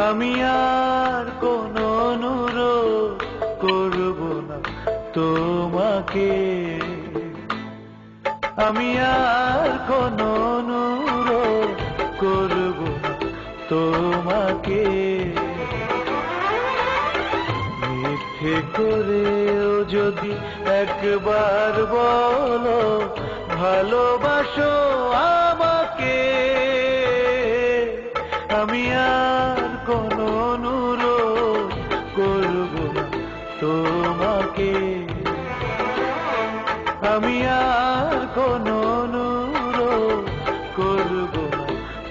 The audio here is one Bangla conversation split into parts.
আমি আর কোনো অনুরোধ করব না তোমাকে, আমি আর কোনো অনুরোধ করব না তোমাকে। মিথ্যে করেও যদি একবার বলো ভালোবাসো আমাকে, আমি আর কোনো অনুরোধ করব না তোমাকে, আমি আর কোনো অনুরোধ করব না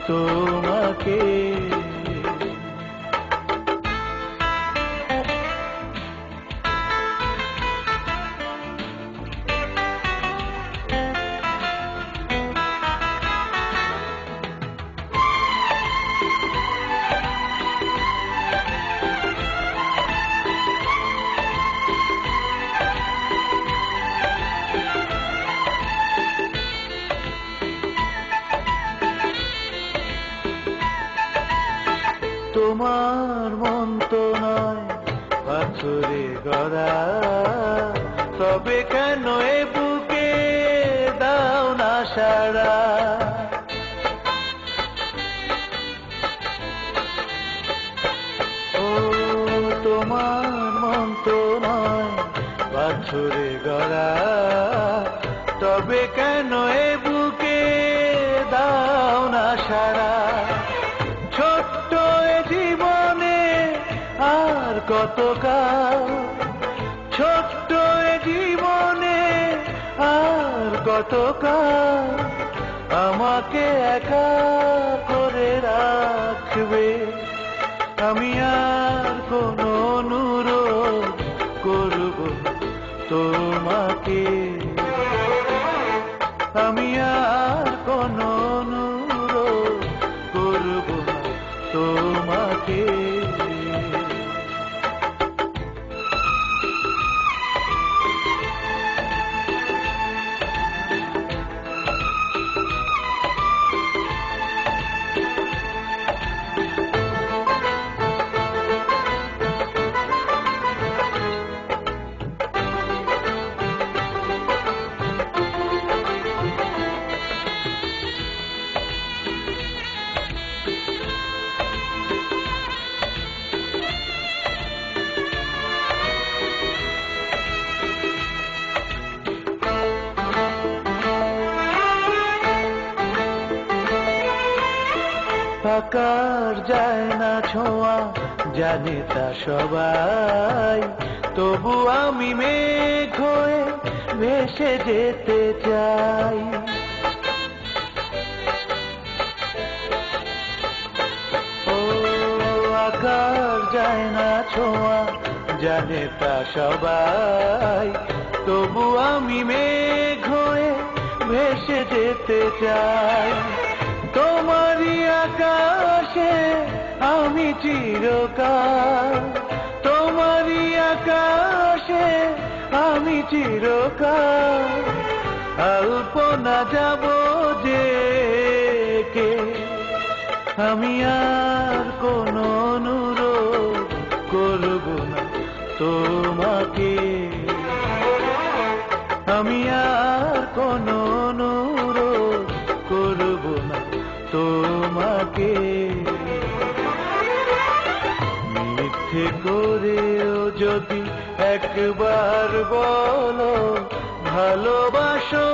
তোমাকে। তোমার মন তো নয় পাথরে গড়া, তবে কেন এ বুকে দাও না সাড়া? ও তোমার মন তো নয় পাথরে গড়া, তবে কেন এ বুকে দাও না সাড়া? ছোট্ট এ জীবনে আর কতকাল, ছোট্ট এ জীবনে আর কতকাল আমাকে একা করে রাখবে? আমি আর কোনো অনুরোধ করব তোমাকে, আমি আর কোনো অনুরোধ করব না তোমাকে। থাকার যায় না ছোঁয়া জানে তা সবাই, তবু আমি মেঘ হয়ে ভেসে যেতে চাই। ও আকার যায় না ছোঁয়া জানে তা সবাই, তবু আমি মেঘ হয়ে ভেসে যেতে চাই। তোমারই আকাশে আমি চিরকাল, তোমারই আকাশে আমি চিরকাল আলপনা যাব যে, আমি আর কোনো অনুরোধ করব না তোমাকে, আমি আর কোনো অনুরোধ করব না তোমাকে। মিথ্যে করেও যদি একবার বলো ভালোবাসো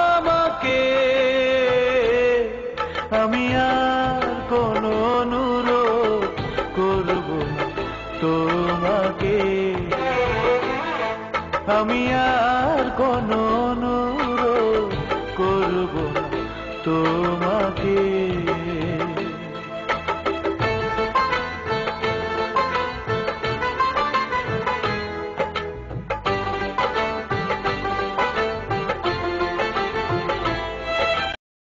আমাকে, আমি আর কোনো অনুরোধ করব না তোমাকে, আমি আর কোনো অনুরোধ করব না তোমাকে।